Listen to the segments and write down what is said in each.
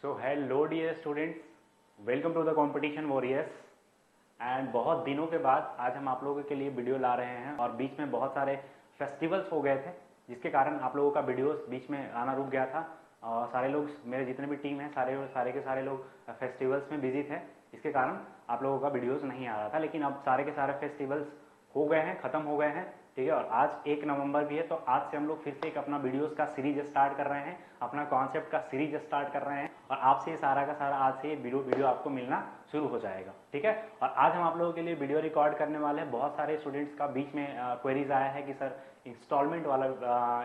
So hello dear students, welcome to the Competition Warriors. And बहुत दिनों के बाद आज हम आप लोगों के लिए वीडियो ला रहे हैं और बीच में बहुत सारे फेस्टिवल्स हो गए थे जिसके कारण आप लोगों का वीडियोस बीच में आना रुक गया था। और सारे लोग, मेरे जितने भी टीम है, सारे के सारे लोग फेस्टिवल्स में बिजी थे, इसके कारण आप लोगों का वीडियोस नहीं आ रहा था। लेकिन अब सारे के सारे फेस्टिवल्स हो गए हैं, खत्म हो गए हैं, ठीक है। और आज 1 नवंबर भी है, तो आज से हम लोग फिर से एक अपना वीडियोस का सीरीज स्टार्ट कर रहे हैं, अपना कॉन्सेप्ट का सीरीज स्टार्ट कर रहे हैं और आपसे ये सारा का सारा आज से ये वीडियो आपको मिलना शुरू हो जाएगा, ठीक है। और आज हम आप लोगों के लिए वीडियो रिकॉर्ड करने वाले हैं। बहुत सारे स्टूडेंट्स का बीच में क्वेरीज आया है कि सर इंस्टॉलमेंट वाला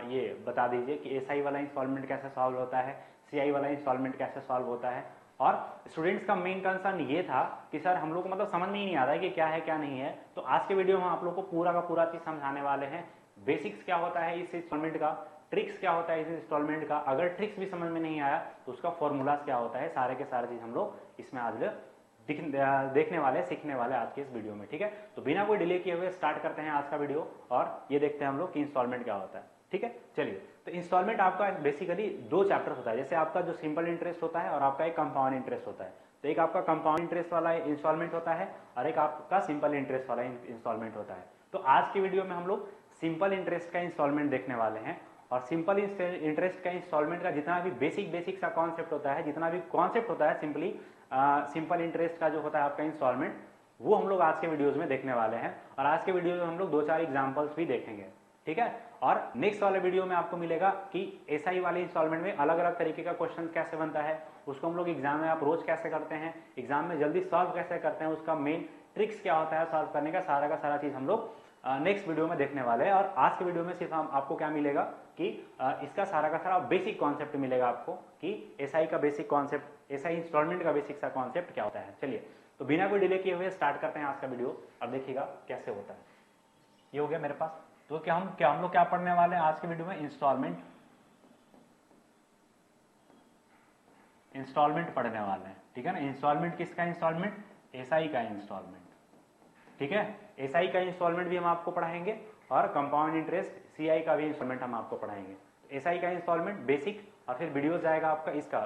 ये बता दीजिए कि एसआई वाला इंस्टॉलमेंट कैसे सॉल्व होता है, सीआई वाला इंस्टॉलमेंट कैसे सॉल्व होता है। और स्टूडेंट्स का मेन कंसर्न ये था कि सर हम लोग को मतलब समझ में ही नहीं आ रहा है कि क्या है क्या नहीं है। तो आज के वीडियो में आप लोग को पूरा का पूरा चीज समझाने वाले हैं। बेसिक्स क्या होता है इस इंस्टॉलमेंट का, ट्रिक्स क्या होता है इस इंस्टॉलमेंट का, अगर ट्रिक्स भी समझ में नहीं आया तो उसका फॉर्मूलाज क्या होता है, सारे के सारे चीज हम लोग इसमें आज देखने वाले, सीखने वाले आज के इस वीडियो में, ठीक है। तो बिना कोई डिले किए हुए स्टार्ट करते हैं आज का वीडियो और ये देखते हैं हम लोग कि इंस्टॉलमेंट क्या होता है, ठीक है। चलिए, तो इंस्टॉलमेंट आपका बेसिकली 2 चैप्टर होता है। जैसे आपका जो सिंपल इंटरेस्ट होता है और आपका एक कंपाउंड इंटरेस्ट होता है। तो एक आपका कंपाउंड इंटरेस्ट वाला इंस्टॉलमेंट होता है और एक आपका सिंपल इंटरेस्ट वाला इंस्टॉलमेंट होता है। तो आज की वीडियो में हम लोग सिंपल इंटरेस्ट का इंस्टॉलमेंट देखने वाले हैं और सिंपल इंटरेस्ट का इंस्टॉलमेंट का जितना भी बेसिक सा कॉन्सेप्ट होता है, जितना भी कॉन्सेप्ट होता है सिंपल इंटरेस्ट का जो होता है आपका इंस्टॉलमेंट, वो हम लोग आज के वीडियोज में देखने वाले हैं। और आज के वीडियो में हम लोग 2-4 एग्जाम्पल्स भी देखेंगे, ठीक है। और नेक्स्ट वाले वीडियो में आपको मिलेगा कि एसआई वाले इंस्टॉलमेंट में अलग अलग तरीके का क्वेश्चन कैसे बनता है, उसको हम लोग एग्जाम में अप्रोच कैसे करते हैं, एग्जाम में जल्दी सॉल्व कैसे करते हैं, उसका मेन ट्रिक्स क्या होता है सॉल्व करने का सारा चीज हम लोग नेक्स्ट वीडियो में देखने वाले हैं। और आज के वीडियो में सिर्फ आपको क्या मिलेगा कि इसका सारा का सारा बेसिक कॉन्सेप्ट मिलेगा आपको कि एसआई का बेसिक कॉन्सेप्ट, एसआई इंस्टॉलमेंट का बेसिक सा कॉन्सेप्ट क्या होता है। चलिए, तो बिना कोई डिले किए हुए स्टार्ट करते हैं आज का वीडियो और देखिएगा कैसे होता है। ये हो गया मेरे पास। तो क्या हम लोग क्या पढ़ने वाले हैं आज के वीडियो में, इंस्टॉलमेंट पढ़ने वाले हैं, ठीक है ना। इंस्टॉलमेंट किसका इंस्टॉलमेंट, एसआई का इंस्टॉलमेंट, ठीक है। एसआई का इंस्टॉलमेंट भी हम आपको पढ़ाएंगे और कंपाउंड इंटरेस्ट सीआई का भी इंस्टॉलमेंट हम आपको पढ़ाएंगे। एसआई का इंस्टॉलमेंट बेसिक और फिर वीडियो जाएगा आपका इसका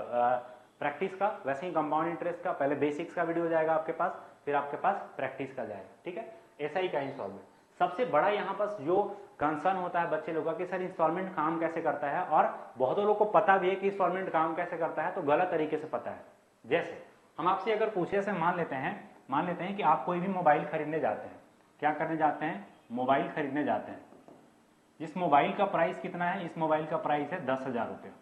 प्रैक्टिस का। वैसे ही कंपाउंड इंटरेस्ट का पहले बेसिक्स का वीडियो जाएगा आपके पास, फिर आपके पास प्रैक्टिस का जाएगा, ठीक है। एसआई का इंस्टॉलमेंट सबसे बड़ा यहाँ पर जो कंसर्न होता है बच्चे लोग का कि सर इंस्टॉलमेंट काम कैसे करता है, और बहुत लोगों को पता भी है कि इंस्टॉलमेंट काम कैसे करता है, तो गलत तरीके से पता है। जैसे हम आपसे अगर पूछे से मान लेते हैं कि आप कोई भी मोबाइल खरीदने जाते हैं, क्या करने जाते हैं, मोबाइल खरीदने जाते हैं। इस मोबाइल का प्राइस कितना है, इस मोबाइल का प्राइस है 10,000 रुपया,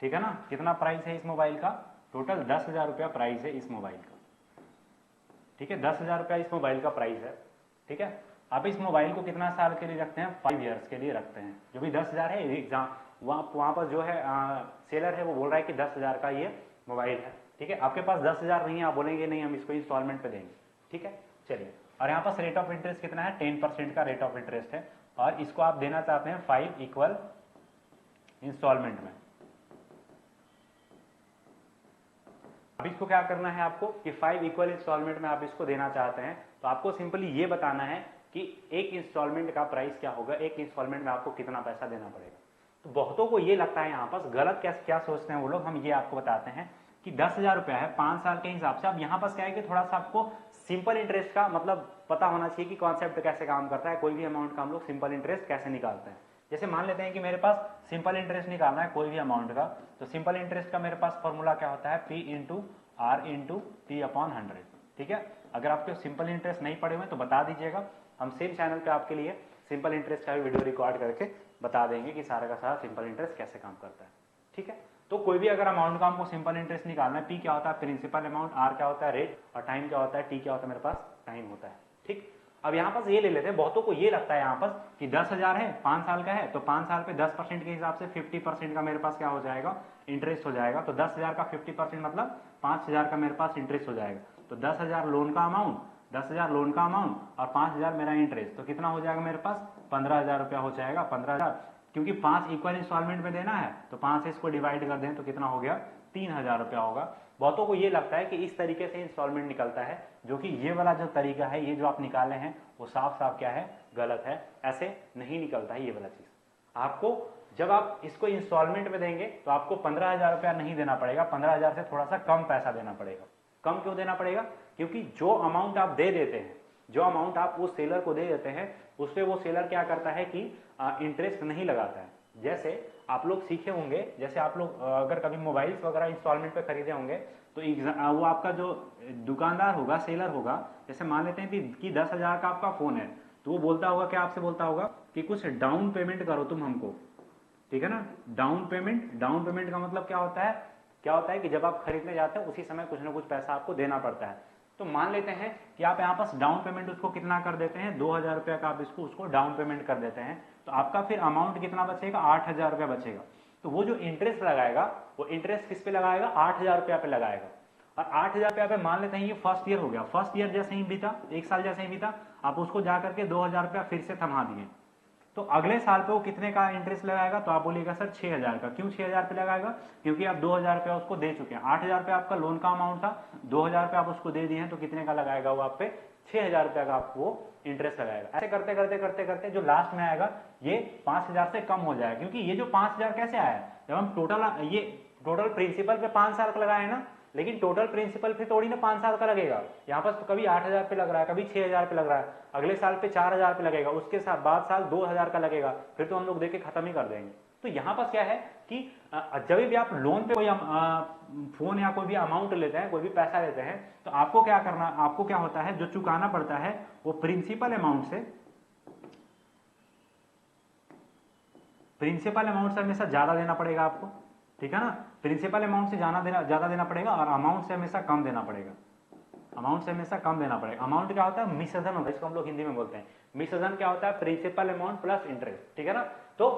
ठीक है ना। कितना प्राइस है इस मोबाइल का, टोटल 10,000 रुपया प्राइस है इस मोबाइल का, ठीक है। 10,000 रुपया इस मोबाइल का प्राइस है, ठीक है। आप इस मोबाइल को कितना साल के लिए रखते हैं, 5 ईयर्स के लिए रखते हैं। जो भी 10,000 है, एग्जाम वहां पर जो है सेलर है वो बोल रहा है कि 10,000 का ये मोबाइल है, ठीक है। आपके पास 10,000 नहीं है, आप बोलेंगे नहीं हम इसको इंस्टॉलमेंट पे देंगे, ठीक है। चलिए, और यहाँ पास रेट ऑफ इंटरेस्ट कितना है, 10% का रेट ऑफ इंटरेस्ट है और इसको आप देना चाहते हैं 5 इक्वल इंस्टॉलमेंट में। अब इसको क्या करना है आपको कि 5 इक्वल इंस्टॉलमेंट में आप इसको देना चाहते हैं, तो आपको सिंपली ये बताना है कि एक इंस्टॉलमेंट का प्राइस क्या होगा, एक इंस्टॉलमेंट में आपको कितना पैसा देना पड़ेगा। तो बहुतों को ये लगता है यहाँ पास गलत, क्या सोचते हैं वो लोग, हम ये आपको बताते हैं कि 10,000 रुपया है 5 साल के हिसाब से। अब यहाँ पास क्या है कि थोड़ा सा आपको सिंपल इंटरेस्ट का मतलब पता होना चाहिए कि कॉन्सेप्ट कैसे काम करता है, कोई भी अमाउंट का हम लोग सिंपल इंटरेस्ट कैसे निकालते हैं। जैसे मान लेते हैं कि मेरे पास सिंपल इंटरेस्ट निकालना है कोई भी अमाउंट का, तो सिंपल इंटरेस्ट का मेरे पास फॉर्मूला क्या होता है, P into R into T/100, ठीक है। अगर आपके सिंपल इंटरेस्ट नहीं पड़े हुए तो बता दीजिएगा, हम सेम चैनल पे आपके लिए सिंपल इंटरेस्ट का भी वीडियो रिकॉर्ड करके बता देंगे कि सारा का सारा सिंपल इंटरेस्ट कैसे काम करता है, ठीक है। तो कोई भी अगर अमाउंट का हमको सिंपल इंटरेस्ट निकालना है, P क्या होता है प्रिंसिपल अमाउंट, R क्या होता है रेट और टाइम क्या होता है, T क्या होता है मेरे पास टाइम होता है, ठीक। अब यहाँ पास ये ले लेते हैं, बहुतों को ये लगता है यहाँ पास कि 10,000 है 5 साल का है, तो 5 साल पे 10% के हिसाब से 50% का मेरे पास क्या हो जाएगा, इंटरेस्ट हो जाएगा। तो 10,000 का 50% मतलब 5,000 का मेरे पास इंटरेस्ट हो जाएगा। तो 10,000 लोन का अमाउंट, 10,000 लोन का अमाउंट और 5,000 मेरा इंटरेस्ट, तो कितना हो जाएगा मेरे पास 15,000 रुपया हो जाएगा। 15,000 क्योंकि 5 इक्वल इंस्टॉलमेंट में देना है तो 5 से इसको डिवाइड कर दें तो कितना हो गया 3,000 रुपया होगा। बहुतों को ये लगता है कि इस तरीके से इंस्टॉलमेंट निकलता है, जो कि ये वाला जो तरीका है, ये जो आप निकाले हैं वो साफ साफ क्या है, गलत है। ऐसे नहीं निकलता है ये वाला चीज। आपको जब आप इसको इंस्टॉलमेंट में देंगे तो आपको 15,000 रुपया नहीं देना पड़ेगा, 15,000 से थोड़ा सा कम पैसा देना पड़ेगा। कम क्यों देना पड़ेगा? क्योंकि जो अमाउंट आप दे देते हैं, जो अमाउंट आप उस सेलर को दे देते हैं, उस पर वो सेलर क्या करता है कि इंटरेस्ट नहीं लगाता है। जैसे आप लोग सीखे होंगे, जैसे आप लोग अगर कभी मोबाइल्स वगैरह इंस्टॉलमेंट पे खरीदे होंगे तो वो आपका जो दुकानदार होगा, सेलर होगा, जैसे मान लेते हैं कि 10,000 का आपका फोन है, तो वो बोलता होगा, क्या आपसे बोलता होगा कि कुछ डाउन पेमेंट करो तुम हमको, ठीक है ना। डाउन पेमेंट का मतलब क्या होता है? क्या होता है कि जब आप खरीदने जाते हैं उसी समय कुछ ना कुछ पैसा आपको देना पड़ता है। तो मान लेते हैं कि आप यहाँ पास डाउन पेमेंट उसको कितना कर देते हैं, 2,000 रुपया का आप उसको डाउन पेमेंट कर देते हैं, तो आपका फिर अमाउंट कितना बचेगा? 8,000 रुपया बचेगा। तो वो जो इंटरेस्ट लगाएगा, वो इंटरेस्ट किस पे लगाएगा? 8,000 रुपया पे लगाएगा। और 8,000 रुपया पे मान लेते हैं ये फर्स्ट ईयर हो गया, फर्स्ट ईयर जैसे ही बीता, 1 साल जैसे ही बीता, आप उसको जाकर के 2,000 रुपया फिर से थमा दिए, तो अगले साल पे वो कितने का इंटरेस्ट लगाएगा? तो आप बोलिएगा सर 6,000 का। क्यों 6,000 पे लगाएगा? क्योंकि आप 2,000 रुपया उसको दे चुके हैं। 8,000 रुपया आपका लोन का अमाउंट था, 2,000 रुपया आप उसको दे दिए हैं, तो कितने का लगाएगा वो आप पे? 6,000 रुपया का आप वो इंटरेस्ट लगाएगा। ऐसे करते करते करते करते जो लास्ट में आएगा ये 5,000 से कम हो जाएगा। क्योंकि ये जो 5,000 कैसे आया? जब हम टोटल प्रिंसिपल पे 5 साल का लगाए ना, लेकिन टोटल प्रिंसिपल पे थोड़ी ना 5 साल का लगेगा। यहाँ पर तो कभी 8,000 पे लग रहा है, कभी 6,000 पे लग रहा है, अगले साल पे 4,000 पे लगेगा, उसके साथ बाद साल 2,000 का लगेगा, फिर तो हम लोग देके खत्म ही कर देंगे। तो यहाँ पर क्या है कि जब भी आप लोन पे कोई फोन या कोई भी अमाउंट लेते हैं, कोई भी पैसा लेते हैं, तो आपको क्या करना, आपको क्या होता है, जो चुकाना पड़ता है वो प्रिंसिपल अमाउंट से हमेशा ज्यादा देना पड़ेगा आपको, ठीक है ना। प्रिंसिपल अमाउंट से ज्यादा देना पड़ेगा और अमाउंट से हमेशा कम देना पड़ेगा। अमाउंट क्या होता है? मिश्रधन होता है, इसको हम लोग हिंदी में बोलते हैं। मिश्रधन क्या होता है? प्रिंसिपल अमाउंट प्लस इंटरेस्ट, ठीक है ना। तो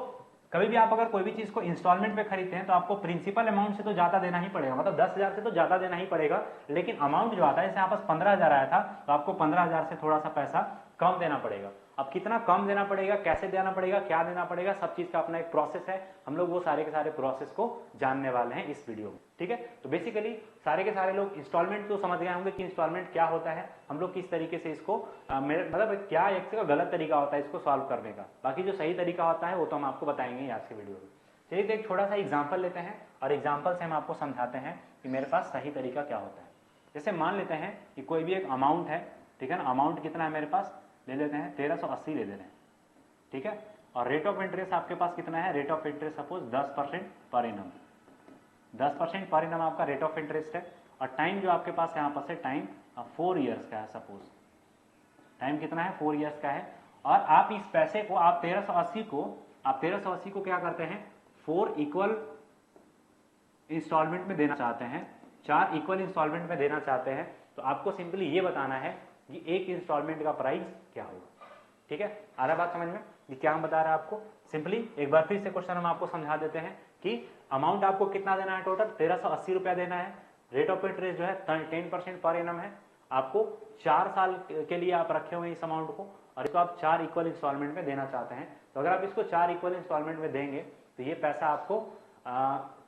कभी भी आप अगर कोई भी चीज को इंस्टॉलमेंट पे खरीदते हैं तो आपको प्रिंसिपल अमाउंट से तो ज्यादा देना ही पड़ेगा, मतलब 10,000 से तो ज्यादा देना ही पड़ेगा, लेकिन अमाउंट जो आता है, जैसे यहाँ पास 15,000 आया था, तो आपको 15,000 से थोड़ा सा पैसा कम देना पड़ेगा। अब कितना कम देना पड़ेगा, कैसे देना पड़ेगा, क्या देना पड़ेगा, सब चीज का अपना एक प्रोसेस है। हम लोग वो सारे के सारे प्रोसेस को जानने वाले हैं इस वीडियो में, ठीक है। तो बेसिकली सारे के सारे लोग इंस्टॉलमेंट तो समझ गए होंगे कि इंस्टॉलमेंट क्या होता है, हम लोग किस तरीके से इसको मतलब क्या एक का गलत तरीका होता है इसको सॉल्व करने का। बाकी जो सही तरीका होता है वो तो हम आपको बताएंगे आज के वीडियो में। चलिए तो एक छोटा सा एग्जाम्पल लेते हैं और एग्जाम्पल से हम आपको समझाते हैं कि मेरे पास सही तरीका क्या होता है। जैसे मान लेते हैं कि कोई भी एक अमाउंट है, ठीक है ना। अमाउंट कितना है मेरे पास? ले लेते हैं 1380 ले लेते हैं, ठीक है। और रेट ऑफ इंटरेस्ट आपके पास कितना है? Rate of interest suppose 10% per annum, 10% per annum आपका रेट ऑफ इंटरेस्ट है। और टाइम जो आपके पास यहाँ पास है, टाइम 4 ईयर्स का है, सपोज टाइम कितना है? 4 ईयर्स का है। और आप इस पैसे को, आप 1380 को क्या करते हैं? 4 इक्वल इंस्टॉलमेंट में देना चाहते हैं, 4 इक्वल इंस्टॉलमेंट में देना चाहते हैं। तो आपको सिंपली ये बताना है कि एक इंस्टॉलमेंट का प्राइस क्या होगा, ठीक है। आ रहा बात समझ में? ये क्या हम बता रहे हैं आपको? सिंपली एक बार फिर से क्वेश्चन हम आपको समझा देते हैं कि अमाउंट आपको कितना देना है? टोटल 1380 रुपया देना है। रेट ऑफ इंटरेस्ट जो है 10% पर एनम है। आपको 4 साल के लिए आप रखे हुए इस अमाउंट को, और इसको आप 4 इक्वल इंस्टॉलमेंट में देना चाहते हैं। तो अगर आप इसको 4 इक्वल इंस्टॉलमेंट में देंगे तो ये पैसा आपको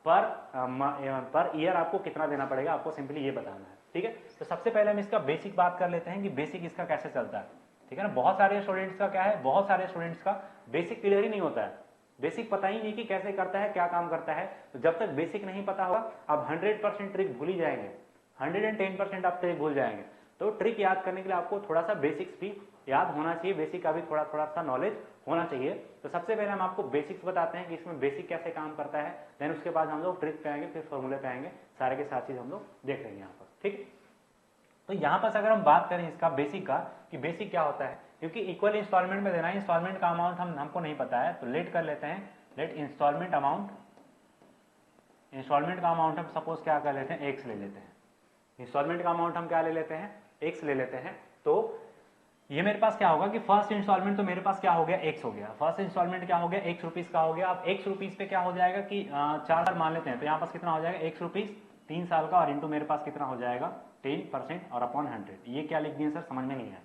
पर ईयर आपको कितना देना पड़ेगा, आपको सिंपली ये बताना है, ठीक है। तो सबसे पहले हम इसका बेसिक बात कर लेते हैं कि बेसिक इसका कैसे चलता है, ठीक है ना। बहुत सारे स्टूडेंट्स का क्या है, बहुत सारे स्टूडेंट्स का बेसिक क्लियर ही नहीं होता है, बेसिक पता ही नहीं कि कैसे करता है, क्या काम करता है। तो जब तक बेसिक नहीं पता होगा आप 100% ट्रिक भूल ही जाएंगे, 110% आप ट्रिक भूल जाएंगे। तो ट्रिक याद करने के लिए आपको थोड़ा सा बेसिक्स भी याद होना चाहिए, बेसिक का भी थोड़ा सा नॉलेज होना चाहिए। तो सबसे पहले हम आपको बेसिक्स बताते हैं कि इसमें बेसिक कैसे काम करता है, देन उसके बाद हम लोग ट्रिक पे आएंगे, फिर फॉर्मूले पे आएंगे, सारे के साथ चीज हम लोग देख लेंगे यहाँ पर, ठीक है। तो यहाँ पर अगर हम बात करें इसका बेसिक का कि बेसिक क्या होता है, क्योंकि इक्वल इंस्टॉलमेंट में देना है, इंस्टॉलमेंट का अमाउंट हमको नहीं पता है, तो लेट कर लेते हैं, लेट इंस्टॉलमेंट अमाउंट हम सपोज क्या कर लेते हैं, x ले लेते हैं। इंस्टॉलमेंट का अमाउंट हम क्या ले लेते हैं, x ले लेते हैं। तो ये मेरे पास क्या होगा कि फर्स्ट इंस्टॉलमेंट तो मेरे पास क्या हो गया, x हो गया। फर्स्ट इंस्टॉलमेंट क्या हो गया, x रुपीज का हो गया। अब x रुपीज पे क्या हो जाएगा कि 4 साल मान लेते हैं, तो यहाँ पास कितना हो जाएगा, x रुपीज 3 साल का, और इंटू मेरे पास कितना हो जाएगा 10% और अपॉन 100। ये क्या लिख दिए सर, समझ में नहीं आया,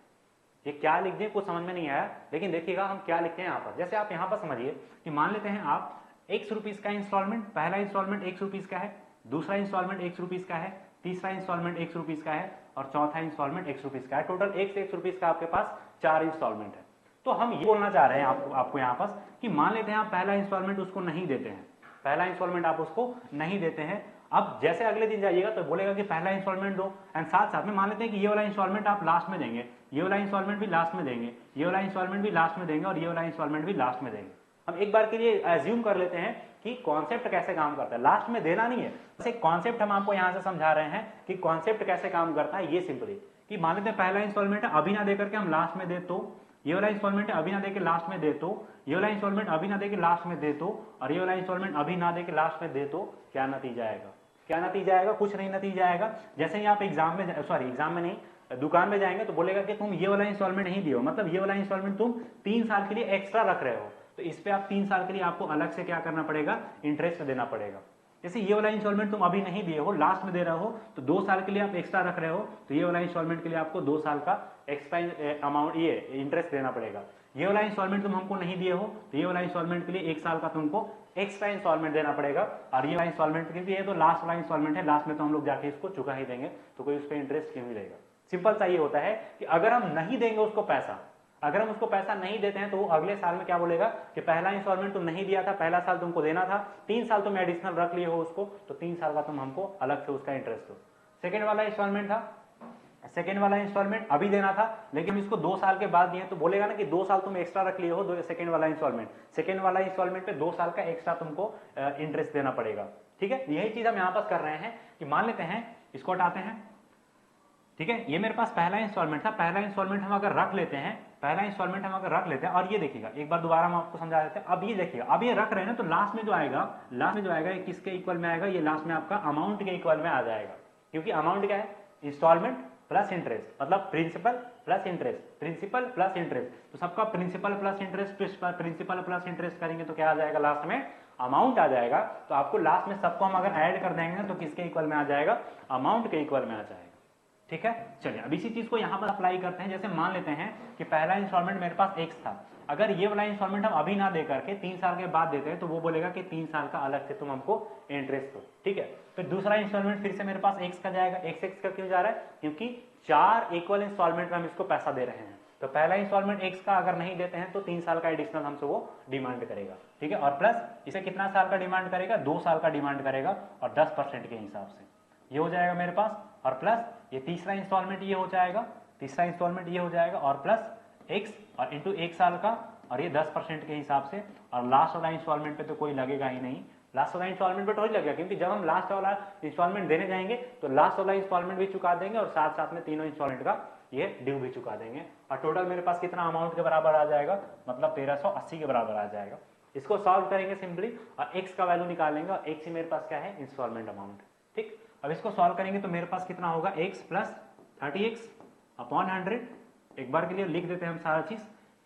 ये क्या लिख दिए कुछ समझ में नहीं आया, लेकिन देखिएगा हम क्या लिखते हैं यहाँ पर। जैसे आप यहाँ पर समझिए कि मान लेते हैं आप x रुपीज का इंस्टॉलमेंट, पहला इंस्टॉलमेंट x रुपीज का है, दूसरा इंस्टॉलमेंट x रुपीज का है, तीसरा इंस्टॉलमेंट x रुपीज का है, और चौथा इंस्टॉलमेंट x रुपीज का है। टोटल x रुपीज का आपके पास 4 इंस्टॉलमेंट है। तो हम ये बोलना चाह रहे हैं आपको यहाँ पास कि मान लेते हैं आप पहला इंस्टॉलमेंट उसको नहीं देते हैं, पहला इंस्टॉलमेंट आप उसको नहीं देते हैं। अब जैसे अगले दिन जाइएगा तो बोलेगा कि पहला इंस्टॉलमेंट दो, एंड साथ साथ में मान लेते हैं कि ये वाला इंस्टॉलमेंट आप लास्ट में देंगे, ये वाला इंस्टॉलमेंट भी लास्ट में देंगे, ये वाला इंस्टॉलमेंट भी लास्ट में देंगे और ये वाला इंस्टॉलमेंट भी लास्ट में देंगे। हम एक बार के लिए एज्यूम कर लेते हैं कि कॉन्सेप्ट कैसे काम करता है, लास्ट में देना नहीं है, बस एक कॉन्सेप्ट हम आपको यहां से समझा रहे हैं कि कॉन्सेप्ट कैसे काम करता है। ये सिंपली कि मान लेते हैं पहला इंस्टॉलमेंट है अभी ना देकर के हम लास्ट में दे, तो ये वाला इंस्टॉलमेंट है अभी ना देके लास्ट में दे, तो ये वाला इंस्टॉलमेंट अभी ना देके लास्ट में दे, तो और ये वाला इंस्टॉलमेंट अभी ना देके लास्ट में दे, तो क्या नतीजा आएगा? क्या नतीजा आएगा? कुछ नहीं नतीजा आएगा। जैसे ही आप एग्जाम में नहीं, दुकान में जाएंगे तो बोलेगा कि तुम ये वाला इंस्टॉलमेंट नहीं दियो, मतलब ये वाला इंस्टॉलमेंट तुम 3 साल के लिए एक्स्ट्रा रख रहे हो, तो इस पे आप 3 साल के लिए आपको अलग से क्या करना पड़ेगा? इंटरेस्ट देना पड़ेगा। जैसे ये वाला इंस्टॉलमेंट तुम अभी नहीं दिए हो, लास्ट में दे रहे हो, तो 2 साल के लिए आप एक्स्ट्रा रख रहे हो, तो ये वाला इंस्टॉलमेंट के लिए आपको 2 साल का एक्स्ट्रा अमाउंट ये इंटरेस्ट देना पड़ेगा। ये वाला इंस्टॉलमेंट तुम हमको नहीं दिए हो, तो ये वाला इंस्टॉलमेंट के लिए 1 साल का तुमको एक्स्ट्रा इंस्टॉलमेंट देना पड़ेगा। और ये वाला इंस्टॉलमेंट क्योंकि ये तो लास्ट वाला इंस्टॉलमेंट है, लास्ट में तो हम लोग जाके इसको चुका ही देंगे, तो कोई उस पर इंटरेस्ट क्यों ही देगा। सिंपल सा ये होता है कि अगर हम नहीं देंगे उसको पैसा, अगर हम उसको पैसा नहीं देते हैं तो वो अगले साल में क्या बोलेगा कि पहला इंस्टॉलमेंट तुम नहीं दिया था, पहला साल तुमको देना था, 3 साल तुम एडिशनल रख लिए हो उसको, तो 3 साल का तुम हमको अलग से उसका इंटरेस्ट दो। सेकेंड वाला इंस्टॉलमेंट था, सेकेंड वाला इंस्टॉलमेंट अभी देना था लेकिन इसको 2 साल के बाद दिए, तो बोलेगा ना कि 2 साल तुम एक्स्ट्रा रख लिए हो, सेकेंड वाला इंस्टॉलमेंट पे 2 साल का एक्स्ट्रा तुमको इंटरेस्ट देना पड़ेगा। ठीक है, यही चीज हम यहाँ पास कर रहे हैं कि मान लेते हैं इसको हटाते हैं। ठीक है, ये मेरे पास पहला इंस्टॉलमेंट था, पहला इंस्टॉलमेंट हम अगर रख लेते हैं, और ये देखिएगा एक बार दोबारा हम आपको समझा देते हैं। अब ये देखिएगा, अब ये रख रहे हैं ना, तो लास्ट में जो आएगा ये किसके इक्वल में आएगा? ये लास्ट में आपका अमाउंट के इक्वल में आ जाएगा, क्योंकि अमाउंट क्या है? इंस्टॉलमेंट प्लस इंटरेस्ट, मतलब प्रिंसिपल प्लस इंटरेस्ट, तो सबका प्रिंसिपल प्लस इंटरेस्ट करेंगे तो क्या आ जाएगा? लास्ट में अमाउंट आ जाएगा। तो आपको लास्ट में सबको हम अगर ऐड कर देंगे ना तो किसके इक्वल में आ जाएगा? अमाउंट के इक्वल में आ जाएगा। ठीक है, चलिए अब इसी चीज को यहां पर अप्लाई करते हैं। जैसे मान लेते हैं कि पहला इंस्टॉलमेंट मेरे पास x था, अगर ये वाला इंस्टॉलमेंट हम अभी ना दे करके 3 साल के बाद देते हैं तो वो बोलेगा कि 3 साल का अलग से तुम हमको इंटरेस्ट दो। ठीक है, फिर दूसरा इंस्टॉलमेंट फिर से मेरे पास x का जाएगा। x का क्यों जा रहा है? क्योंकि 4 इक्वल इंस्टॉलमेंट में हम इसको पैसा दे रहे हैं, तो पहला इंस्टॉलमेंट x का अगर नहीं देते हैं तो 3 साल का एडिशनल हमसे वो डिमांड करेगा। ठीक है, और प्लस इसे कितना साल का डिमांड करेगा? 2 साल का डिमांड करेगा और 10% के हिसाब से ये हो जाएगा मेरे पास। और प्लस ये तीसरा इंस्टॉलमेंट ये हो जाएगा, और प्लस x और इंटू 1 साल का, और ये 10% के हिसाब से। और लास्ट वाला इंस्टॉलमेंट पे तो कोई लगेगा ही नहीं, लास्ट वाला इंस्टॉलमेंट पे तो ही लगेगा, क्योंकि जब हम लास्ट वाला इंस्टॉलमेंट देने जाएंगे तो लास्ट वाला इंस्टॉलमेंट भी चुका देंगे और साथ साथ में तीनों इंस्टॉलमेंट का ये ड्यू भी चुका देंगे। और टोटल मेरे पास कितना अमाउंट के बराबर आ जाएगा? मतलब 1380 के बराबर आ जाएगा। इसको सॉल्व करेंगे सिंपली और x का वैल्यू निकालेंगे, और x ही मेरे पास क्या है? Instalment amount. ठीक, अब इसको सॉल्व करेंगे तो मेरे पास कितना होगा? x प्लस 30x अपॉन 100, एक बार के लिए लिख देते हैं हम सारा चीज।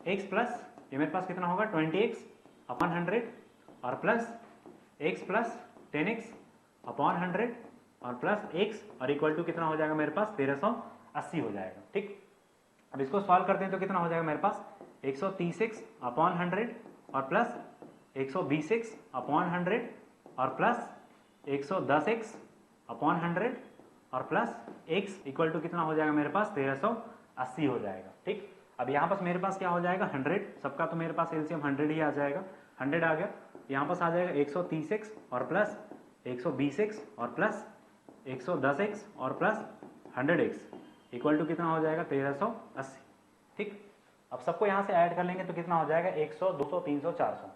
x प्लस ये मेरे पास कितना होगा? 20x अपॉन 100, और plus x plus 10x upon 100, और प्लस x और इक्वल टू कितना हो जाएगा मेरे पास? 1380 हो जाएगा। ठीक, अब इसको सॉल्व करते हैं तो कितना हो जाएगा मेरे पास? 130x अपॉन 100, और प्लस 120x अपॉन 100, और प्लस 110x अपॉन 100, और प्लस x इक्वल टू कितना हो जाएगा मेरे पास? 1380 हो जाएगा। ठीक, अब यहाँ पास मेरे पास क्या हो जाएगा? 100, सबका तो मेरे पास एलसीएम 100 ही आ जाएगा। 100 आ गया, यहाँ पास आ जाएगा 130x और प्लस 120x और प्लस 110x और प्लस 100x इक्वल टू कितना हो जाएगा? 1380। ठीक, अब सबको यहाँ से ऐड कर लेंगे तो कितना हो जाएगा? 100, 200, 300, 400।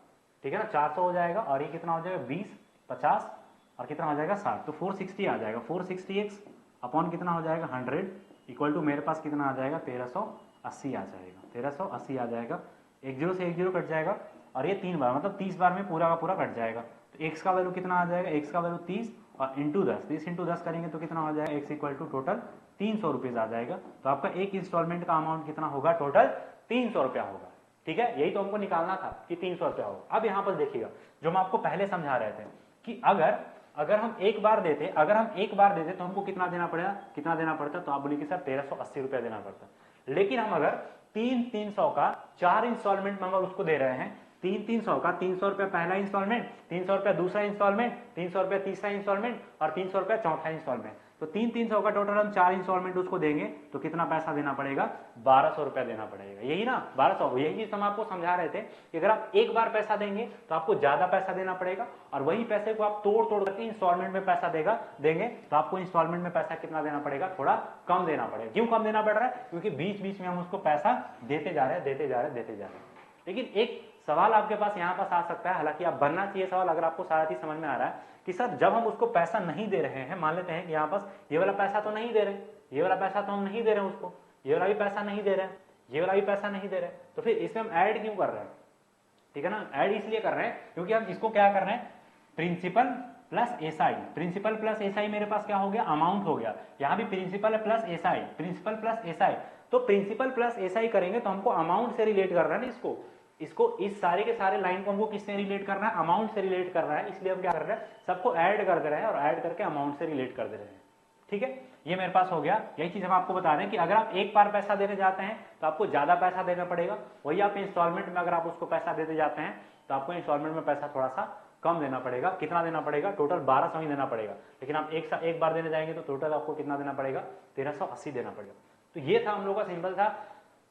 ठीक है ना, 400 हो जाएगा, और ये कितना हो जाएगा? 20, 50 और कितना हो जाएगा? 60, तो 460 आ जाएगा। 460x अपॉन कितना हो जाएगा? 100 इक्वल टू मेरे पास कितना आ जाएगा? 1380 आ जाएगा। 1380 आ जाएगा, 1 0 से 1 0 कट जाएगा, और ये 3 बार मतलब 30 बार में पूरा का पूरा कट जाएगा। तो x का वैल्यू कितना आ जाएगा? x का वैल्यू 30 और इंटू 10, 30 इंटू 10 करेंगे तो कितना हो जाएगा? x equal to total 300 rupees आ जाएगा। तो आपका एक इंस्टॉलमेंट का अमाउंट कितना होगा? टोटल 300 रुपया होगा। ठीक है, यही तो हमको निकालना था कि 300 रुपया होगा। अब यहाँ पर देखिएगा, जो हम आपको पहले समझा रहे थे कि अगर हम एक बार देते तो हमको कितना देना पड़ता? तो आप बोलिए कि सर 1380 रुपया देना पड़ता। लेकिन हम अगर 300 का 4 इंस्टॉलमेंट में अगर उसको दे रहे हैं, 300 का 300 रुपया पहला इंस्टॉलमेंट, 300 रुपया दूसरा इंस्टॉलमेंट, 300 रुपया तीसरा इंस्टॉलमेंट और 300 रुपया चौथा इंस्टॉलमेंट, तो 300 का टोटल हम 4 इंस्टॉलमेंट उसको देंगे तो कितना पैसा देना पड़ेगा, 1200 रुपया देना पड़ेगा, यही ना 1200। यही चीज हम आपको समझा रहे थे कि अगर आप एक बार पैसा देंगे तो आपको ज्यादा पैसा देना पड़ेगा, और वही पैसे को आप तोड़ तोड़ करके इंस्टॉलमेंट में पैसा देंगे तो आपको इंस्टॉलमेंट में पैसा कितना देना पड़ेगा, थोड़ा कम देना पड़ेगा। क्यों कम देना पड़ रहा है, क्योंकि बीच बीच में हम उसको पैसा देते जा रहे हैं। लेकिन एक सवाल आपके पास यहाँ पास आ सकता है, हालांकि आप बनना चाहिए सवाल अगर आपको सारा चीज समझ में आ रहा है कि सर जब हम उसको पैसा नहीं दे रहे हैं, मान लेते हैं कि यहाँ पास ये वाला पैसा तो नहीं दे रहे, ये वाला पैसा तो हम नहीं दे रहे हैं उसको, ये वाला भी पैसा नहीं दे रहे हैं, ये वाला भी पैसा नहीं दे रहे, तो फिर इसमें हम ऐड क्यों कर रहे हैं, ठीक है ना। ऐड इसलिए कर रहे हैं क्योंकि हम इसको क्या कर रहे हैं, principal plus SI. Principal plus SI मेरे पास क्या हो गया, अमाउंट हो गया। यहाँ भी principal plus SI, principal plus SI, तो प्रिंसिपल प्लस एसआई करेंगे तो हमको अमाउंट से रिलेट कर रहा है ना इसको इस सारे के सारे लाइन को हमको किससे रिलेट करना है, अमाउंट से रिलेट कर रहा है। इसलिए हम क्या कर रहे हैं, सबको ऐड कर दे रहे हैं और ऐड करके अमाउंट से रिलेट कर दे रहे हैं, ठीक है। ये मेरे पास हो गया। यही चीज हम आपको बता रहे हैं कि अगर आप एक बार पैसा देने जाते हैं तो आपको ज्यादा पैसा देना पड़ेगा, वही आप इंस्टॉलमेंट में अगर आप उसको पैसा देते जाते हैं तो आपको इंस्टॉलमेंट में पैसा थोड़ा सा कम देना पड़ेगा। कितना देना पड़ेगा, टोटल 1200 ही देना पड़ेगा, लेकिन आप एक बार देने जाएंगे तो टोटल आपको कितना देना पड़ेगा, 1380 देना पड़ेगा। तो ये था हम लोग का सिंपल था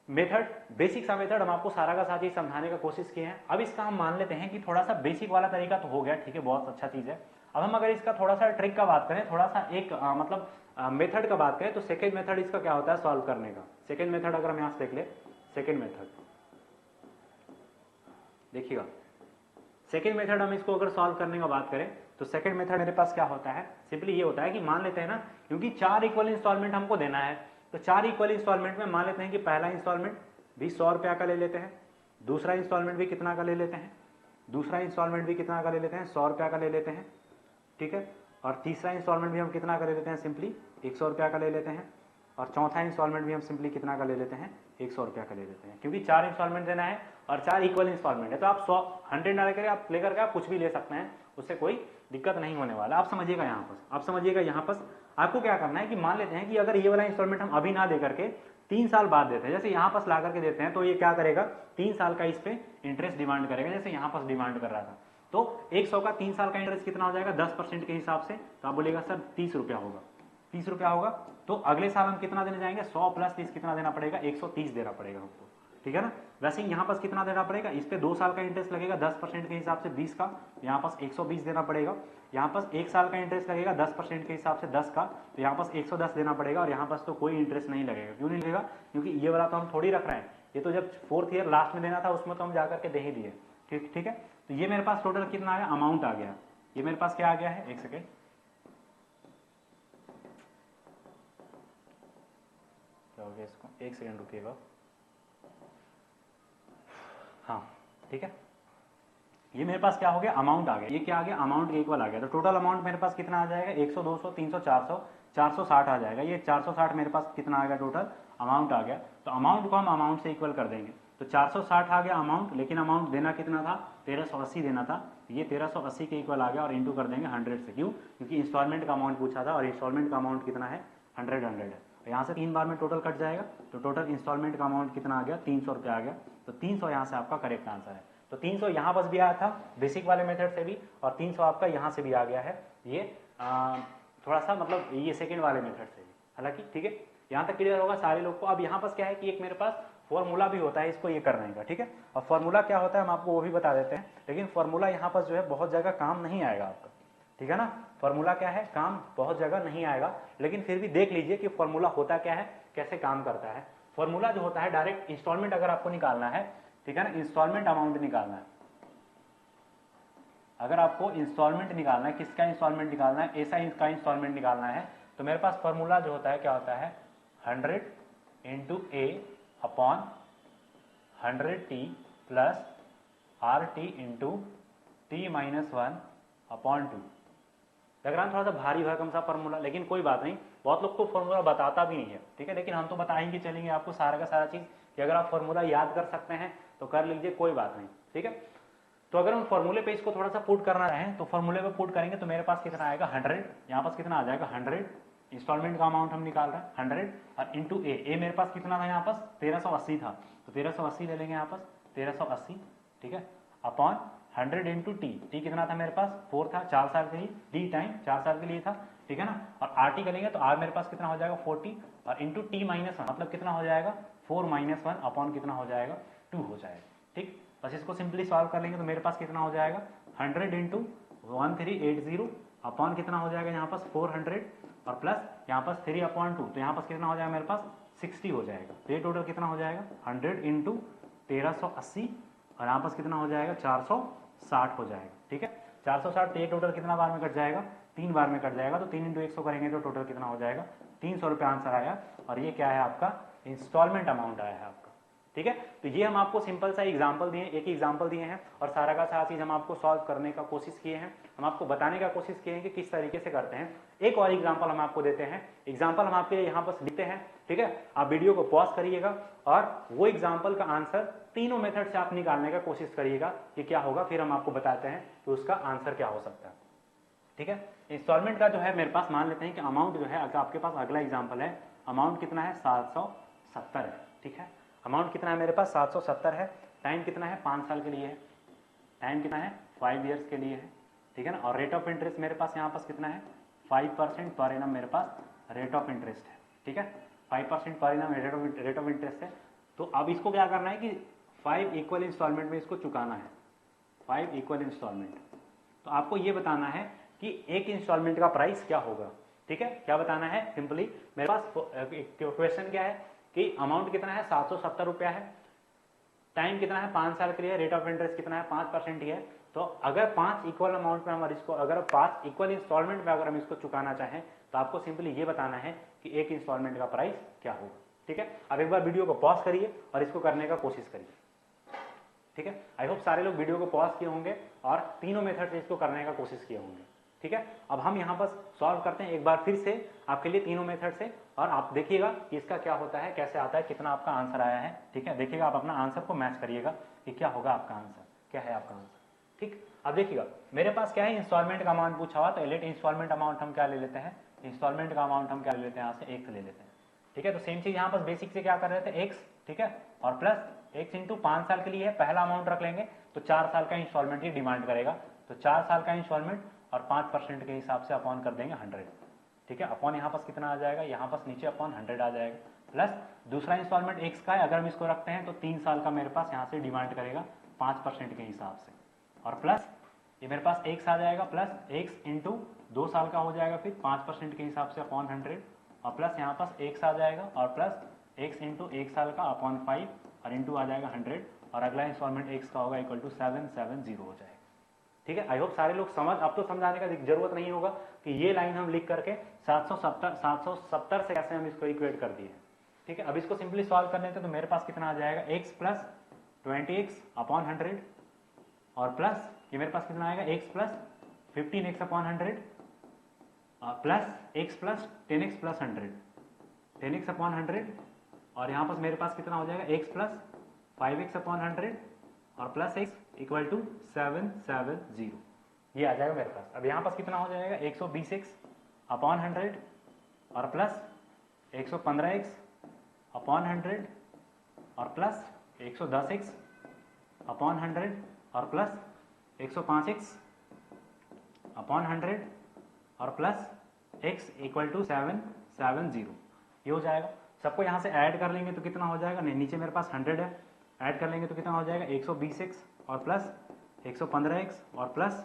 मेथड, बेसिक सा मेथड हम आपको सारा का सारा चीज समझाने का कोशिश किए हैं। अब इसका हम मान लेते हैं कि थोड़ा सा बेसिक वाला तरीका तो हो गया, ठीक है, बहुत अच्छा चीज है। अब हम अगर इसका थोड़ा सा ट्रिक का बात करें, थोड़ा सा एक मतलब मेथड का बात करें, तो सेकेंड मेथड इसका क्या होता है सॉल्व करने का। सेकेंड मेथड अगर हम यहां से देख ले, सेकेंड मेथड देखिएगा, सेकेंड मेथड हम इसको अगर सॉल्व करने का बात करें तो सेकेंड मेथड मेरे पास क्या होता है, सिंपली ये होता है कि मान लेते हैं ना, क्योंकि 4 इक्वल इंस्टॉलमेंट हमको देना है, तो 4 इक्वल इंस्टॉलमेंट में मान लेते हैं कि पहला इंस्टॉलमेंट भी 100 रुपया का ले लेते हैं, दूसरा इंस्टॉलमेंट भी कितना का ले लेते हैं, दूसरा इंस्टॉलमेंट भी कितना का ले लेते हैं, 100 रुपया का ले लेते हैं, ठीक है, और तीसरा इंस्टॉलमेंट भी हम कितना का ले लेते हैं, सिंपली 100 रुपया का ले लेते हैं, और चौथा इंस्टॉलमेंट भी हम सिंपली कितना का ले लेते हैं, 100 रुपया का ले लेते हैं। क्योंकि 4 इंस्टॉलमेंट देना है और 4 इक्वल इंस्टॉलमेंट है, तो आप 100 डाल करके आप लेकर के आप कुछ भी ले सकते हैं, उससे कोई दिक्कत नहीं होने वाला। आप समझिएगा यहाँ पर, आप समझिएगा यहाँ पर आपको क्या करना है कि मान लेते हैं कि अगर ये वाला इंस्टॉलमेंट हम अभी ना दे करके 3 साल बाद देते हैं, जैसे यहाँ पर ला करके देते हैं, तो ये क्या करेगा, 3 साल का इस पे इंटरेस्ट डिमांड करेगा, जैसे यहाँ पर डिमांड कर रहा था। तो 100 का 3 साल का इंटरेस्ट कितना हो जाएगा, 10% के हिसाब से, तो आप बोलेगा सर 30 रुपया होगा, 30 रुपया होगा। तो अगले साल हम कितना देने जाएंगे, 100 प्लस 30 कितना देना पड़ेगा, 130 देना पड़ेगा हमको, ठीक है ना। वैसे ही यहाँ पास कितना देना पड़ेगा, इस पे 2 साल का इंटरेस्ट लगेगा 10% के हिसाब से 20 का, यहाँ पास 120 देना पड़ेगा। यहाँ पास 1 साल का इंटरेस्ट लगेगा 10% के हिसाब से 10 का, तो यहाँ पास 110 देना पड़ेगा, और यहाँ पास तो कोई इंटरेस्ट नहीं लगेगा। क्यों नहीं लगेगा, क्योंकि ये वाला तो हम थोड़ी रख रहे हैं, ये तो जब 4th ईयर लास्ट में देना था उसमें तो हम जाकर के दे ही दिए, ठीक है। तो ये मेरे पास टोटल कितना आया, अमाउंट आ गया, ये मेरे पास क्या आ गया है, एक सेकेंड, क्या हो गया इसको, एक सेकेंड रुकिएगा, हाँ ठीक है, ये मेरे पास क्या हो गया, अमाउंट आ गया, ये क्या आ गया, अमाउंट के इक्वल आ गया। तो टोटल अमाउंट मेरे पास कितना आ जाएगा, 100, 200, 300, 400, 460 आ जाएगा। ये 460 मेरे पास कितना आ गया, टोटल अमाउंट आ गया। तो अमाउंट को हम अमाउंट से इक्वल कर देंगे, तो 460 आ गया अमाउंट, लेकिन अमाउंट देना कितना था, 1380 देना था, ये 1380 के इक्वल आ गया, और इंटू कर देंगे 100 से। क्यों, क्योंकि इंस्टॉलमेंट का अमाउंट पूछा था, और इंस्टॉलमेंट का अमाउंट कितना है, 100 है। यहाँ से 3 बार में टोटल कट जाएगा, तो टोटल इंस्टॉलमेंट का अमाउंट कितना आ गया, 300 रुपया आ गया। तो 300 यहाँ से आपका करेक्ट आंसर है। तो 300 यहाँ बस भी आया था बेसिक वाले मेथड से भी, और 300 आपका यहाँ से भी आ गया है, ये थोड़ा सा मतलब ये सेकंड वाले मेथड से भी। हालांकि ठीक है, यहाँ तक क्लियर होगा सारे लोग को। अब यहाँ पास क्या है कि एक मेरे पास फॉर्मूला भी होता है इसको ये करने का, ठीक है। और फॉर्मूला क्या होता है हम आपको वो भी बता देते हैं, लेकिन फॉर्मूला यहाँ पर जो है बहुत जगह काम नहीं आएगा आपका, ठीक है ना। फॉर्मूला क्या है, काम बहुत जगह नहीं आएगा, लेकिन फिर भी देख लीजिए कि फॉर्मूला होता क्या है, कैसे काम करता है। फॉर्मूला जो होता है डायरेक्ट इंस्टॉलमेंट अगर आपको निकालना है, ठीक है ना, इंस्टॉलमेंट अमाउंट निकालना है, अगर आपको इंस्टॉलमेंट निकालना है, किसका इंस्टॉलमेंट निकालना है, ऐसा इसका इंस्टॉलमेंट निकालना है, तो मेरे पास फॉर्मूला जो होता है क्या होता है, 100 into a upon 100t plus RT into t minus 1 upon 2। लग रहा है थोड़ा सा भारी भरकम सा फॉर्मूला, लेकिन कोई बात नहीं, बहुत लोग को फॉर्मूला बताता भी नहीं है, ठीक है, लेकिन हम तो बताएंगे चलेंगे आपको सारा का सारा चीज कि अगर आप फॉर्मूला याद कर सकते हैं तो कर लीजिए, कोई बात नहीं, ठीक है। तो अगर हम फॉर्मूले पे इसको थोड़ा सा पुट करना चाहें तो फॉर्मूले पे पुट करेंगे तो मेरे पास कितना आएगा, 100, यहाँ पास कितना आ जाएगा 100, इंस्टॉलमेंट का अमाउंट हम निकाल रहे हैं 100, और इंटू ए मेरे पास कितना था, यहाँ पास 1380 था, तो 1380 ले लेंगे यहाँ पास 1380, ठीक है, अपॉन 100 इंटू टी, टी कितना था मेरे पास 4 था, 4 साल के लिए, डी टाइम 4 साल के लिए था, ठीक है ना। और आर टी करेंगे तो आर मेरे पास कितना हो जाएगा 40 और इंटू टी माइनस 1 मतलब कितना हो जाएगा 4 माइनस 1 अपॉन कितना हो जाएगा 2 हो जाएगा, ठीक। बस इसको सिंपली सॉल्व कर लेंगे तो मेरे पास कितना हो जाएगा 100 इंटू 1380 अपॉन कितना हो जाएगा यहाँ पास 400 और प्लस यहाँ पास 3/2, तो यहाँ पास कितना हो जाएगा मेरे पास 60 हो जाएगा। तो ये टोटल कितना हो जाएगा 100 इंटू 1380 और यहाँ पास कितना हो जाएगा 460 हो जाएगा, ठीक है। 460 ये टोटल कितना बार में कट जाएगा 3 बार में कट जाएगा, तो 3 इंटू 100 करेंगे तो टोटल कितना हो जाएगा 300 रुपये आंसर आया। और ये क्या है आपका इंस्टॉलमेंट अमाउंट आया है आपका, ठीक है। तो ये हम आपको सिंपल सा एग्जांपल दिए, एक ही एग्जांपल दिए हैं और सारा का सारा चीज हम आपको सॉल्व करने का कोशिश किए हैं, हम आपको बताने का कोशिश किए हैं कि किस तरीके से करते हैं। एक और एग्जांपल हम आपको देते हैं, एग्जांपल हम आपके लिए यहाँ पर लिखते हैं, ठीक है। आप वीडियो को पॉज करिएगा और वो एग्जाम्पल का आंसर तीनों मेथड से आप निकालने का कोशिश करिएगा कि क्या होगा, फिर हम आपको बताते हैं कि उसका आंसर क्या हो सकता है, ठीक है। इंस्टॉलमेंट का जो है मेरे पास मान लेते हैं कि अमाउंट जो है आपके पास अगला एग्जाम्पल है, अमाउंट कितना है 770 है, ठीक है। अमाउंट कितना है मेरे पास 770 है, टाइम कितना है 5 साल के लिए है, टाइम कितना है 5 ईयर्स के लिए है, ठीक है ना। और रेट ऑफ इंटरेस्ट मेरे पास यहाँ पास कितना है 5% पर एनम मेरे पास रेट ऑफ इंटरेस्ट है, ठीक है। 5% per annum rate of interest है। तो अब इसको क्या करना है कि 5 इक्वल इंस्टॉलमेंट में इसको चुकाना है, 5 इक्वल इंस्टॉलमेंट। तो आपको ये बताना है कि एक इंस्टॉलमेंट का प्राइस क्या होगा, ठीक है। क्या बताना है सिंपली, मेरे पास क्वेश्चन क्या है कि अमाउंट कितना है 770 रुपया है, टाइम कितना है 5 साल के लिए, रेट ऑफ इंटरेस्ट कितना है 5% ही है। तो अगर 5 इक्वल अमाउंट में हम इसको, अगर 5 इक्वल इंस्टॉलमेंट में अगर हम इसको चुकाना चाहें तो आपको सिंपली ये बताना है कि एक इंस्टॉलमेंट का प्राइस क्या होगा, ठीक है। अब एक बार वीडियो को पॉज करिए और इसको करने का कोशिश करिए, ठीक है। आई होप सारे लोग वीडियो को पॉज किए होंगे और तीनों मेथड से इसको करने का कोशिश किए होंगे, ठीक है। अब हम यहाँ पर सॉल्व करते हैं एक बार फिर से आपके लिए तीनों मेथड से, और आप देखिएगा कि इसका क्या होता है, कैसे आता है, कितना आपका आंसर आया है, ठीक है। देखिएगा आप अपना आंसर को मैच करिएगा कि क्या होगा आपका आंसर, क्या है आपका आंसर, ठीक। अब देखिएगा मेरे पास क्या है इंस्टॉलमेंट का अमाउंट पूछा हुआ, तो लेट इंस्टॉलमेंट अमाउंट हम क्या ले लेते हैं, इंस्टॉलमेंट का अमाउंट हम क्या ले लेते हैं यहाँ से x ले लेते हैं, ठीक है। तो सेम चीज यहाँ पर बेसिक से क्या कर रहे थे x, ठीक है, और प्लस x इंटू 5 साल के लिए है, पहला अमाउंट रख लेंगे तो 4 साल का इंस्टॉलमेंट ही डिमांड करेगा, तो 4 साल का इंस्टॉलमेंट और 5% के हिसाब से अपॉन कर देंगे 100, ठीक है। अपॉन यहाँ पास कितना आ जाएगा, यहाँ पास नीचे अपॉन 100 आ जाएगा, प्लस दूसरा इंस्टॉलमेंट x का है, अगर हम इसको रखते हैं तो 3 साल का मेरे पास यहाँ से डिमांड करेगा 5% के हिसाब से, और प्लस ये मेरे पास x आ जाएगा, प्लस x इंटू 2 साल का हो जाएगा फिर 5% के हिसाब से अपॉन 100, और प्लस यहाँ पास x आ जाएगा और प्लस x इंटू 1 साल का अपॉन 5 और इंटू आ जाएगा 100, और अगला इंस्टॉलमेंट x का होगा इक्वल टू 770 हो जाएगा, ठीक है। आई होप सारे लोग समझ, अब तो समझाने का जरूरत नहीं होगा कि ये लाइन हम लिख करके 770 से कैसे हम इसको इक्वेट कर दिए, ठीक है। अब इसको सिंपली सॉल्व करने थे तो मेरे पास कितना आ जाएगा x प्लस 20x अपॉन 100, और प्लस ये मेरे पास कितना आएगा x plus 15x upon 100 plus x plus 10x plus 100, 10x upon 100, और यहाँ पास मेरे पास कितना हो जाएगा x प्लस 5x अपॉन 100 और प्लस x इक्वल टू 770, ये आ जाएगा मेरे पास। अब यहाँ पास कितना हो जाएगा 120x अपॉन 100 और प्लस 115x अपॉन 100 और प्लस 110x अपॉन 100 और प्लस 105x अपॉन 100 और प्लस x इक्वल टू 770, ये हो जाएगा। सबको यहाँ से ऐड कर लेंगे तो कितना हो जाएगा, नहीं नीचे मेरे पास 100 है, ऐड कर लेंगे तो कितना हो जाएगा 120x और प्लस 115x और प्लस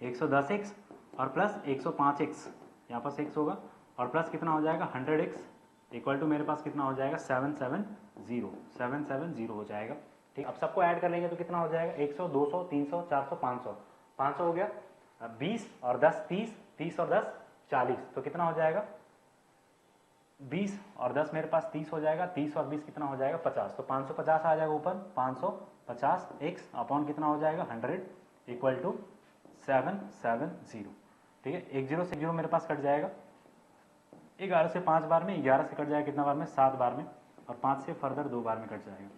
110x और प्लस 105x, यहाँ पास x होगा, और प्लस कितना हो जाएगा 100x इक्वल टू मेरे पास कितना हो जाएगा 770 हो जाएगा, ठीक। अब सबको ऐड कर लेंगे तो कितना हो जाएगा 100, 200, 300, 400, 500, 500 हो गया, 20 और 10 30, 30 और 10 40, तो कितना हो जाएगा 20 और 10 मेरे पास 30 हो जाएगा, 30 और 20 कितना हो जाएगा 50, तो 550 आ जाएगा ऊपर, 550x अपॉन कितना हो जाएगा 100 इक्वल टू 770, ठीक है। 1 0 से 0 मेरे पास कट जाएगा, 11 से 5 बार में, 11 से कट जाएगा कितना बार में 7 बार में, और 5 से फर्दर 2 बार में कट जाएगा।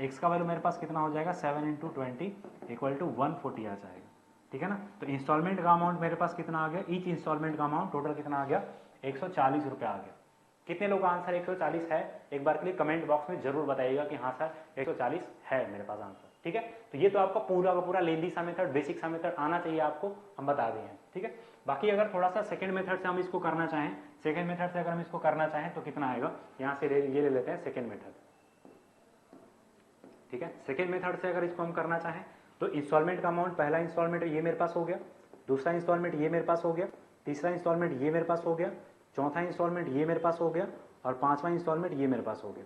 x का वैल्यू मेरे पास कितना हो जाएगा 7 इंटू 20 इक्वल टू 140 आ जाएगा, ठीक है ना। तो इंस्टॉलमेंट का अमाउंट मेरे पास कितना आ गया, ईच इंस्टॉलमेंट का अमाउंट टोटल कितना आ गया 140 रुपये आ गया। कितने लोगों का आंसर 140 है, एक बार के लिए कमेंट बॉक्स में जरूर बताइएगा कि हाँ सर 140 है मेरे पास आंसर। ठीक है। तो ये तो आपका पूरा का पूरा लेंदी सा मेथड, बेसिक सा मेथड आना चाहिए आपको, हम बता दिए हैं, ठीक है। बाकी अगर थोड़ा सा सेकंड मेथड से हम इसको करना चाहें, सेकंड मेथड से अगर हम इसको करना चाहें तो कितना आएगा, यहाँ से ये ले लेते हैं सेकंड मेथड, ठीक है। सेकंड मेथड से अगर इसको हम करना चाहें तो इंस्टॉलमेंट का अमाउंट, पहला इंस्टॉलमेंट ये मेरे पास हो गया, दूसरा इंस्टॉलमेंट ये मेरे पास हो गया, तीसरा इंस्टॉलमेंट ये मेरे पास हो गया, चौथा इंस्टॉलमेंट ये मेरे पास हो गया, और पांचवा इंस्टॉलमेंट ये मेरे पास हो गया,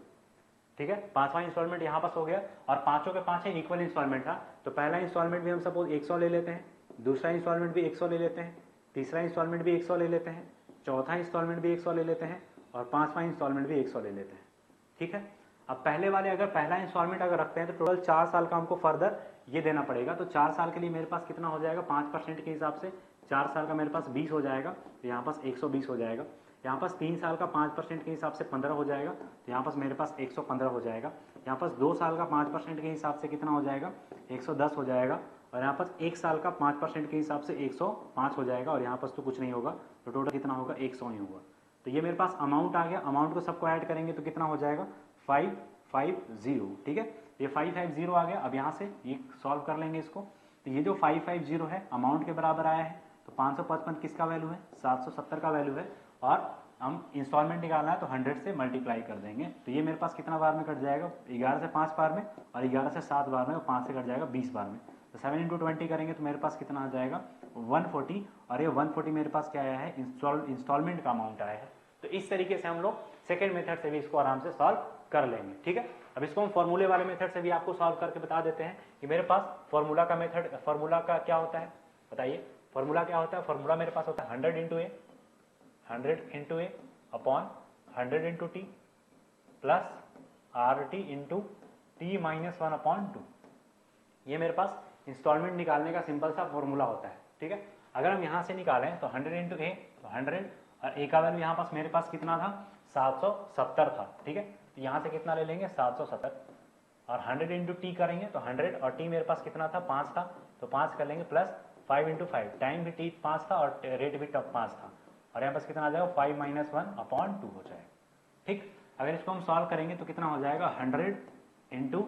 ठीक है। पांचवा इंस्टॉलमेंट यहाँ पास हो गया, और पांचों के पांच इक्वल इंस्टॉलमेंट था। तो पहला इंस्टॉलमेंट भी हम सपोज 100 ले लेते हैं, दूसरा इंस्टॉलमेंट भी 100 ले लेते हैं, तीसरा इंस्टॉलमेंट भी 100 ले लेते हैं, चौथा इंस्टॉलमेंट भी 100 ले लेते हैं, और पांचवा इंस्टॉलमेंट भी 100 ले लेते हैं, ठीक है। अब पहले वाले अगर पहला इंस्टॉलमेंट अगर रखते हैं तो टोटल 4 साल का हमको फर्दर ये देना पड़ेगा। तो 4 साल के लिए मेरे पास कितना हो जाएगा, 5% के हिसाब से 4 साल का मेरे पास 20 हो जाएगा, तो यहाँ पास 120 हो जाएगा। यहाँ पास 3 साल का 5% के हिसाब से 15 हो जाएगा, तो यहाँ पास मेरे पास 115 हो जाएगा। यहाँ पास 2 साल का 5% के हिसाब से कितना हो जाएगा, 110 हो जाएगा। और यहाँ पास 1 साल का 5% के हिसाब से 105 हो जाएगा, और यहाँ पास तो कुछ नहीं होगा, तो टोटल कितना होगा, 100 ही होगा। तो ये मेरे पास अमाउंट आ गया। अमाउंट को सबको ऐड करेंगे तो कितना हो जाएगा, 550, ठीक है। ये 550 आ गया। अब यहाँ से ये सॉल्व कर लेंगे इसको, तो ये जो 550 है अमाउंट के बराबर आया है, तो 555 किसका वैल्यू है, 770 का वैल्यू है, और हम इंस्टॉलमेंट निकालना है तो 100 से मल्टीप्लाई कर देंगे। तो ये मेरे पास कितना बार में कट जाएगा, 11 से 5 बार में, और 11 से 7 बार में, और 5 से कट जाएगा 20 बार में। तो 7 × 20 करेंगे तो मेरे पास कितना आ जाएगा, 140, और ये 140 मेरे पास क्या आया है, इंस्टॉलमेंट का अमाउंट आया है। तो इस तरीके से हम लोग सेकेंड मेथड से भी इसको आराम से सॉल्व कर लेंगे, ठीक है। अब इसको हम फॉर्मूले वाले मेथड से भी आपको सॉल्व करके बता देते हैं कि मेरे पास फॉर्मूला का मेथड, फॉर्मूला का क्या होता है बताइए, फॉर्मूला क्या होता है। फॉर्मूला मेरे पास होता है 100 × a upon 100 × t plus RT × t-1/2। ये मेरे पास इंस्टॉलमेंट निकालने का सिंपल सा फॉर्मूला होता है, ठीक है। अगर हम यहाँ से निकालें तो 100 × a तो 100, और a का वैल्यू यहाँ पास मेरे पास कितना था, 770 था, ठीक है। तो यहाँ से कितना ले लेंगे, 770, और 100 × t करेंगे तो 100, और t मेरे पास कितना था, 5 था, तो 5 कर लेंगे, प्लस 5 × 5, टाइम भी t 5 था और रेट भी 5 था, और यहाँ पास कितना आ जाएगा, 5 - 1/2 हो जाएगा, ठीक। अगर इसको हम सॉल्व करेंगे तो कितना हो जाएगा, 100 ×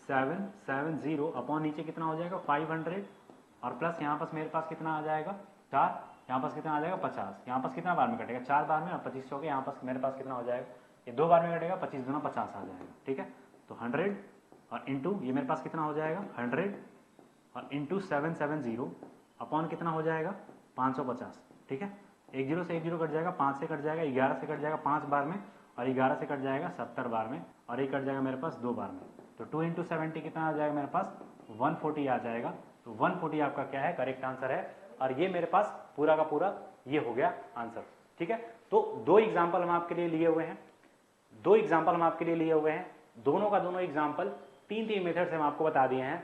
770 अपॉन नीचे कितना हो जाएगा, 500, और प्लस यहाँ पास मेरे पास कितना आ जाएगा, 4, यहाँ पास कितना आ जाएगा, 50। यहाँ पास कितना बार में कटेगा, 4 बार में, और 25 हो गया। यहाँ पास मेरे पास कितना हो जाएगा, ये 2 बार में कटेगा, 25 दूना 50 आ जाएगा, ठीक है। तो 100 और इंटू ये मेरे पास कितना हो जाएगा, 100 और इंटू 770 अपॉन कितना हो जाएगा, 550, ठीक है। 1 0 से 1 0 कट जाएगा, 5 से कट जाएगा, 11 से कट जाएगा 5 बार में, और 11 से कट जाएगा 70 बार में, और ये कट जाएगा मेरे पास 2 बार में। तो 2 × 70 कितना आ जाएगा मेरे पास, 140 आ जाएगा। तो 140 आपका क्या है, करेक्ट आंसर है। और ये मेरे पास पूरा का पूरा ये हो गया आंसर, ठीक है। तो 2 एग्जाम्पल हम आपके लिए लिए हुए हैं, 2 एग्जाम्पल हम आपके लिए लिए हुए हैं, दोनों का दोनों एग्जाम्पल 3 मेथड से हम आपको बता दिए हैं।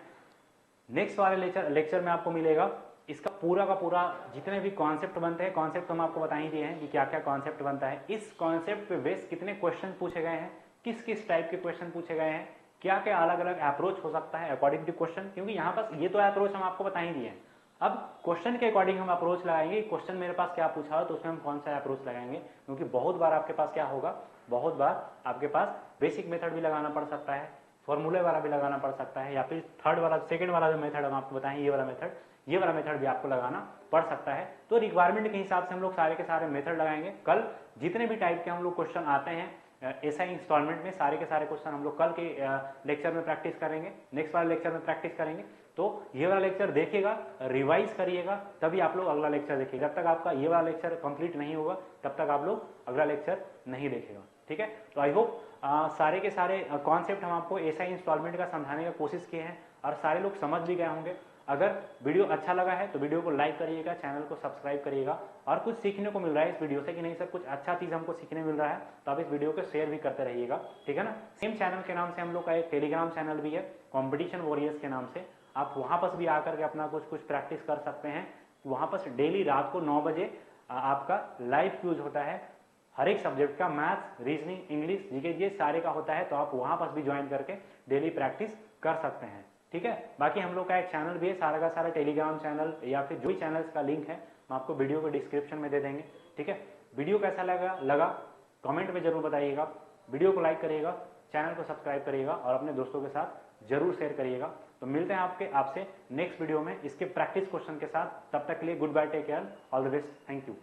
नेक्स्ट वाले लेक्चर में आपको मिलेगा इसका पूरा का पूरा जितने भी कॉन्सेप्ट बनते हैं, कॉन्सेप्ट हम आपको बता ही दिए हैं कि क्या क्या कॉन्सेप्ट बनता है, इस कॉन्सेप्ट पे बेस कितने क्वेश्चन पूछे गए हैं, किस किस टाइप के क्वेश्चन पूछे गए हैं, क्या क्या अलग अलग अप्रोच हो सकता है अकॉर्डिंग टू क्वेश्चन। क्योंकि यहाँ पास ये तो अप्रोच हम आपको बता ही दिए हैं, अब क्वेश्चन के अकॉर्डिंग हम अप्रोच लगाएंगे। क्वेश्चन मेरे पास क्या पूछा हो तो उसमें हम कौन सा अप्रोच लगाएंगे, क्योंकि बहुत बार आपके पास क्या होगा, बहुत बार आपके पास बेसिक मेथड भी लगाना पड़ सकता है, फॉर्मूले वाला भी लगाना पड़ सकता है, या फिर थर्ड वाला सेकंड वाला जो मेथड हम आपको बताएं, ये वाला मेथड भी आपको लगाना पड़ सकता है। तो रिक्वायरमेंट के हिसाब से हम लोग सारे के सारे मेथड लगाएंगे। कल जितने भी टाइप के हम लोग क्वेश्चन आते हैं ऐसा इंस्टॉलमेंट में, सारे के सारे क्वेश्चन हम लोग कल के लेक्चर में प्रैक्टिस करेंगे, नेक्स्ट वाले लेक्चर में प्रैक्टिस करेंगे। तो ये वाला लेक्चर देखिएगा, रिवाइज करिएगा, तभी आप लोग अगला लेक्चर देखिएगा। जब तक आपका ये वाला लेक्चर कंप्लीट नहीं होगा तब तक आप लोग अगला लेक्चर नहीं देखेगा, ठीक है। तो आई होप सारे के सारे कॉन्सेप्ट हम आपको ऐसा इंस्टॉलमेंट का समझाने का कोशिश किए हैं और सारे लोग समझ भी गए होंगे। अगर वीडियो अच्छा लगा है तो वीडियो को लाइक करिएगा, चैनल को सब्सक्राइब करिएगा, और कुछ सीखने को मिल रहा है इस वीडियो से कि नहीं सर कुछ अच्छा चीज़ हमको सीखने मिल रहा है, तो आप इस वीडियो को शेयर भी करते रहिएगा, ठीक है ना। सेम चैनल के नाम से हम लोग का एक टेलीग्राम चैनल भी है, कॉम्पिटिशन वॉरियर्स के नाम से, आप वहाँ पर भी आकर के अपना कुछ प्रैक्टिस कर सकते हैं। वहाँ पर डेली रात को 9 बजे आपका लाइव क्यूज होता है, हर एक सब्जेक्ट का, मैथ्स, रीजनिंग, इंग्लिश, जीके, ये सारे का होता है। तो आप वहाँ पर भी ज्वाइन करके डेली प्रैक्टिस कर सकते हैं, ठीक है। बाकी हम लोग का एक चैनल भी है, सारा का सारा टेलीग्राम चैनल या फिर जो भी चैनल्स का लिंक है हम आपको वीडियो को डिस्क्रिप्शन में दे देंगे, ठीक है। वीडियो कैसा लगा कमेंट में जरूर बताइएगा, वीडियो को लाइक करिएगा, चैनल को सब्सक्राइब करिएगा और अपने दोस्तों के साथ जरूर शेयर करिएगा। तो मिलते हैं आपसे नेक्स्ट वीडियो में इसके प्रैक्टिस क्वेश्चन के साथ। तब तक के लिए goodbye, take care, all the best, thank you.